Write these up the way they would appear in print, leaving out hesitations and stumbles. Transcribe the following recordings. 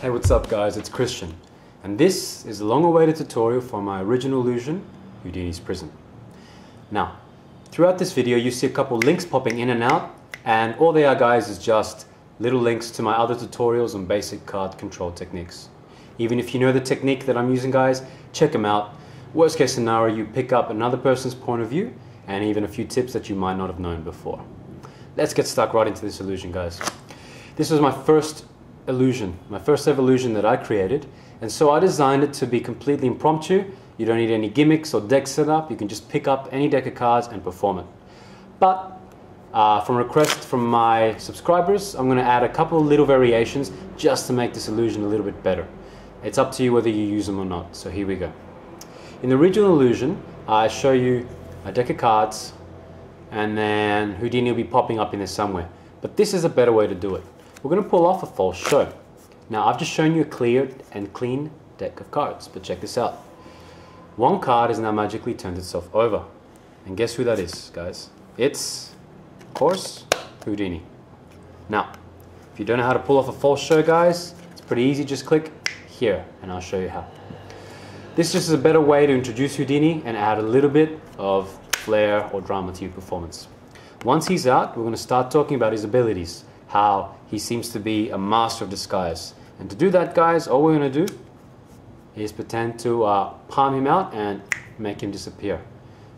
Hey, what's up guys, it's Christian, and this is a long-awaited tutorial for my original illusion, Houdini's Prison. Now, throughout this video you see a couple links popping in and out, and all they are guys is just little links to my other tutorials on basic card control techniques. Even if you know the technique that I'm using guys, check them out. Worst case scenario, you pick up another person's point of view and even a few tips that you might not have known before. Let's get stuck right into this illusion guys. This was my first illusion, my first ever illusion that I created, and so I designed it to be completely impromptu. You don't need any gimmicks or deck setup. You can just pick up any deck of cards and perform it. But from request from my subscribers, I'm going to add a couple of little variations just to make this illusion a little bit better. It's up to you whether you use them or not, so here we go. In the original illusion, I show you a deck of cards and then Houdini will be popping up in there somewhere. But this is a better way to do it. We're going to pull off a false show. Now I've just shown you a clear and clean deck of cards, but check this out. One card has now magically turned itself over. And guess who that is, guys? It's, of course, Houdini. Now, if you don't know how to pull off a false show, guys, it's pretty easy. Just click here and I'll show you how. This just is a better way to introduce Houdini and add a little bit of flair or drama to your performance. Once he's out, we're going to start talking about his abilities, how he seems to be a master of disguise. And to do that, guys, all we're going to do is pretend to palm him out and make him disappear.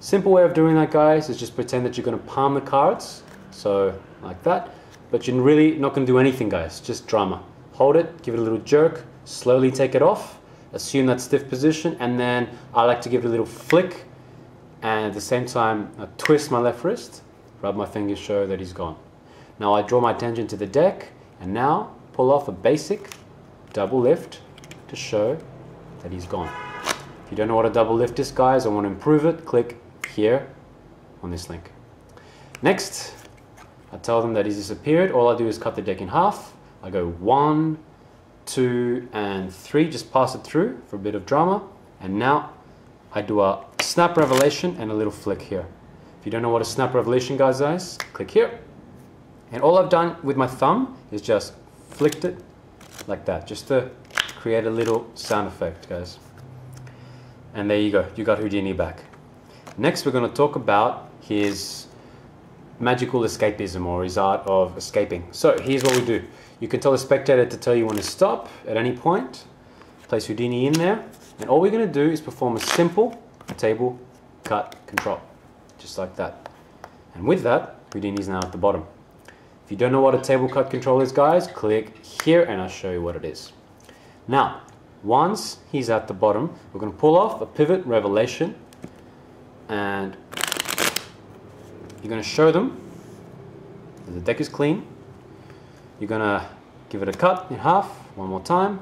Simple way of doing that, guys, is just pretend that you're going to palm the cards, so like that, but you're really not going to do anything, guys, just drama. Hold it, give it a little jerk, slowly take it off, assume that stiff position, and then I like to give it a little flick, and at the same time I twist my left wrist, rub my fingers, show that he's gone. Now I draw my attention to the deck, and now pull off a basic double lift to show that he's gone. If you don't know what a double lift is, guys, I want to improve it, click here on this link. Next, I tell them that he's disappeared. All I do is cut the deck in half. I go 1, 2, and 3, just pass it through for a bit of drama. And now I do a snap revelation and a little flick here. If you don't know what a snap revelation, guys, click here. And all I've done with my thumb is just flicked it like that, just to create a little sound effect, guys. And there you go, you got Houdini back. Next, we're going to talk about his magical escapism, or his art of escaping. So here's what we do. You can tell the spectator to tell you when to stop at any point. Place Houdini in there. And all we're going to do is perform a simple table cut control. Just like that. And with that, Houdini's now at the bottom. If you don't know what a table cut control is, guys, click here and I'll show you what it is. Now, once he's at the bottom, we're going to pull off a pivot revelation and you're going to show them that the deck is clean. You're going to give it a cut in half one more time,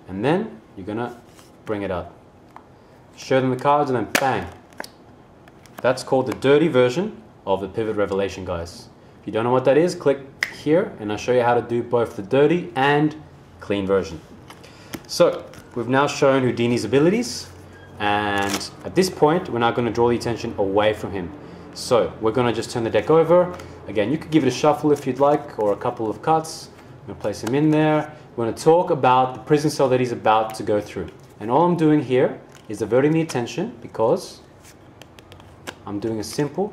and then you're going to bring it out. Show them the cards and then bang. That's called the dirty version of the pivot revelation, guys. If you don't know what that is, click here and I'll show you how to do both the dirty and clean version. So we've now shown Houdini's abilities, and at this point we're now going to draw the attention away from him. So we're going to just turn the deck over. Again, you could give it a shuffle if you'd like, or a couple of cuts. I'm going to place him in there. We're going to talk about the prison cell that he's about to go through. And all I'm doing here is diverting the attention because I'm doing a simple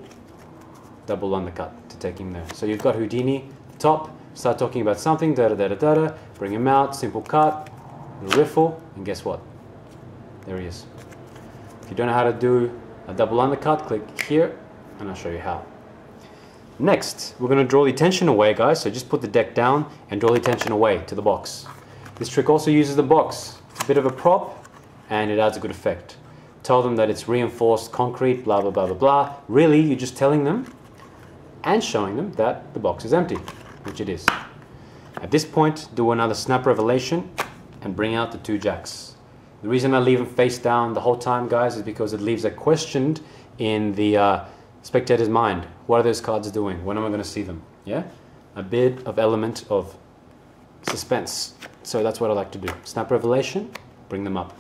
double undercut to take him there. So you've got Houdini, top, start talking about something, da-da-da-da-da, bring him out, simple cut, little riffle, and guess what? There he is. If you don't know how to do a double undercut, click here and I'll show you how. Next, we're going to draw the attention away, guys, so just put the deck down and draw the attention away to the box. This trick also uses the box. It's a bit of a prop and it adds a good effect. Tell them that it's reinforced concrete, blah, blah, blah, blah, blah. Really, you're just telling them and showing them that the box is empty, which it is. At this point, do another snap revelation and bring out the 2 jacks. The reason I leave them face down the whole time, guys, is because it leaves a question in the spectator's mind. What are those cards doing? When am I going to see them? Yeah? A bit of element of suspense. So that's what I like to do. Snap revelation, bring them up.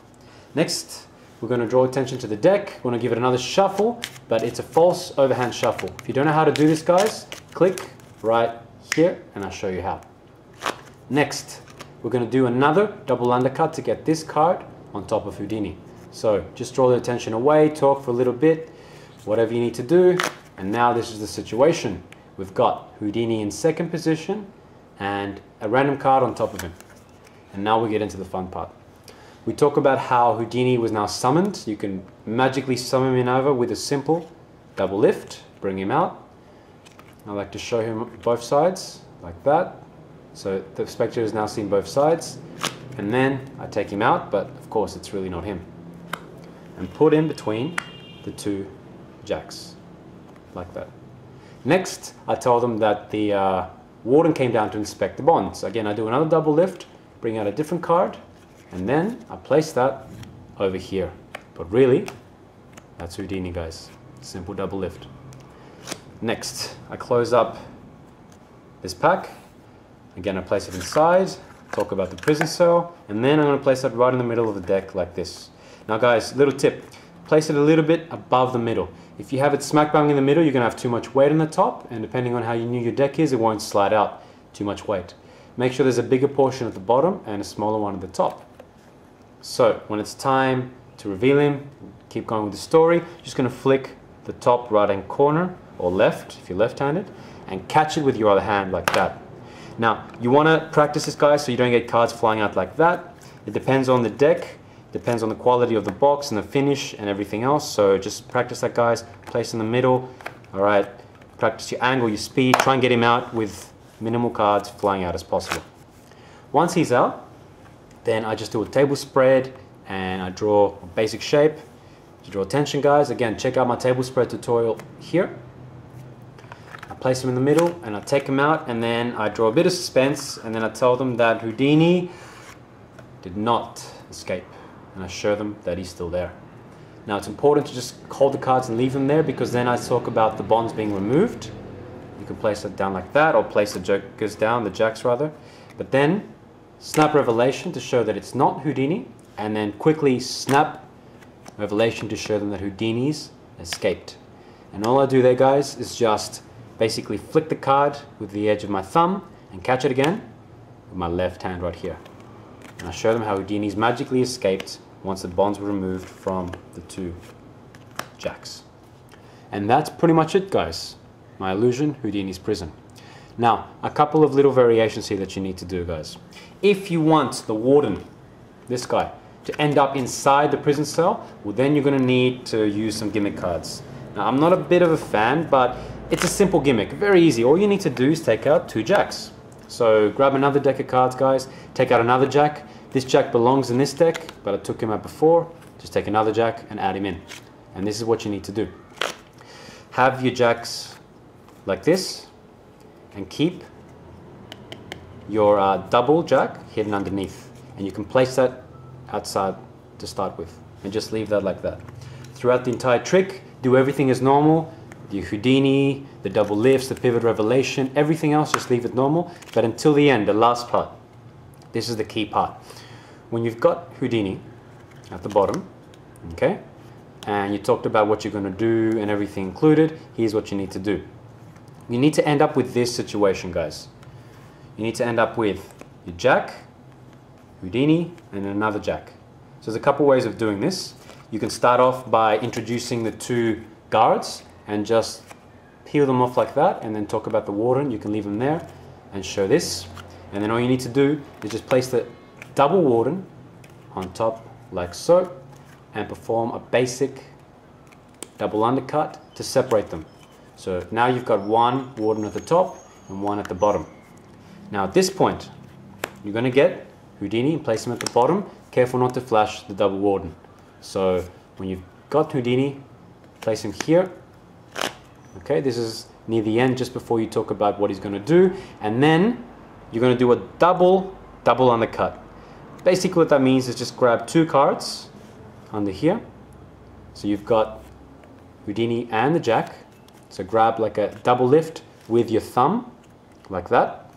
Next, we're going to draw attention to the deck. We're going to give it another shuffle, but it's a false overhand shuffle. If you don't know how to do this, guys, click right here and I'll show you how. Next, we're going to do another double undercut to get this card on top of Houdini. So just draw the attention away, talk for a little bit, whatever you need to do. And now this is the situation. We've got Houdini in second position and a random card on top of him. And now we get into the fun part. We talk about how Houdini was now summoned. You can magically summon him over with a simple double lift, bring him out. I like to show him both sides, like that. So the spectator has now seen both sides. And then I take him out, but of course it's really not him. And put in between the two jacks, like that. Next, I told them that the warden came down to inspect the bonds. Again, I do another double lift, bring out a different card, and then I place that over here. But really, that's Houdini, guys. Simple double lift. Next, I close up this pack. Again, I place it inside, talk about the prison cell, and then I'm going to place it right in the middle of the deck like this. Now guys, little tip, place it a little bit above the middle. If you have it smack bang in the middle, you're going to have too much weight on the top, and depending on how new your deck is, it won't slide out too much weight. Make sure there's a bigger portion at the bottom and a smaller one at the top. So when it's time to reveal him, keep going with the story, just going to flick the top right hand corner, or left if you're left-handed, and catch it with your other hand like that. Now, you want to practice this, guys, so you don't get cards flying out like that. It depends on the deck, depends on the quality of the box and the finish and everything else, so just practice that, guys. Place in the middle, alright, practice your angle, your speed, try and get him out with minimal cards flying out as possible. Once he's out, then I just do a table spread and I draw a basic shape. To draw attention, guys, again, check out my table spread tutorial here. I place him in the middle and I take him out, and then I draw a bit of suspense, and then I tell them that Houdini did not escape, and I show them that he's still there. Now it's important to just hold the cards and leave them there, because then I talk about the bonds being removed. You can place it down like that, or place the jokers down, the jacks rather, but then snap revelation to show that it's not Houdini, and then quickly snap revelation to show them that Houdini's escaped. And all I do there, guys, is just basically flick the card with the edge of my thumb and catch it again with my left hand right here. And I show them how Houdini's magically escaped once the bonds were removed from the two jacks. And that's pretty much it, guys. My illusion, Houdini's prison. Now, a couple of little variations here that you need to do, guys. If you want the warden, this guy, to end up inside the prison cell, well, then you're going to need to use some gimmick cards. Now, I'm not a bit of a fan, but it's a simple gimmick, very easy. All you need to do is take out two jacks. So grab another deck of cards, guys, take out another jack. This jack belongs in this deck, but I took him out before. Just take another jack and add him in. And this is what you need to do. Have your jacks like this, and keep your double jack hidden underneath. And you can place that outside to start with, and just leave that like that. Throughout the entire trick, do everything as normal. The Houdini, the double lifts, the pivot revelation, everything else, just leave it normal. But until the end, the last part, this is the key part. When you've got Houdini at the bottom, okay, and you talked about what you're going to do and everything included, here's what you need to do. You need to end up with this situation, guys. You need to end up with your jack, Houdini, and another jack. So there's a couple ways of doing this. You can start off by introducing the two guards and just peel them off like that, and then talk about the warden. You can leave them there and show this. And then all you need to do is just place the double warden on top like so, and perform a basic double undercut to separate them. So now you've got one warden at the top and one at the bottom. Now at this point, you're going to get Houdini and place him at the bottom. Careful not to flash the double warden. So when you've got Houdini, place him here. Okay, this is near the end, just before you talk about what he's going to do. And then you're going to do a double undercut. Basically what that means is just grab two cards under here. So you've got Houdini and the jack. So grab like a double lift with your thumb, like that.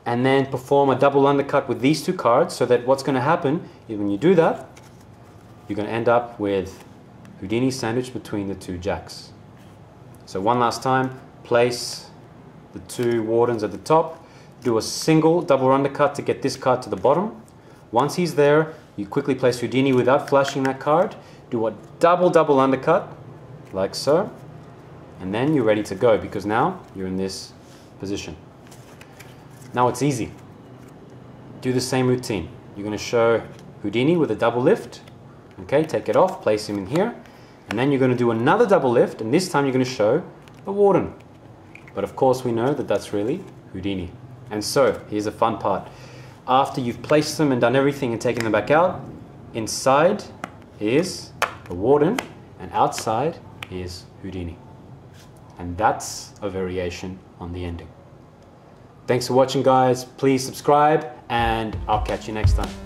And then perform a double undercut with these two cards, so that what's going to happen is when you do that, you're going to end up with Houdini sandwiched between the two jacks. So one last time, place the two wardens at the top, do a single double undercut to get this card to the bottom. Once he's there, you quickly place Houdini without flashing that card. Do a double undercut, like so. And then you're ready to go because now you're in this position. Now it's easy. Do the same routine. You're going to show Houdini with a double lift. Okay, take it off, place him in here. And then you're going to do another double lift, and this time you're going to show the warden. But of course we know that that's really Houdini. And so, here's the fun part. After you've placed them and done everything and taken them back out, inside is the warden, and outside is Houdini. And that's a variation on the ending. Thanks for watching, guys. Please subscribe, and I'll catch you next time.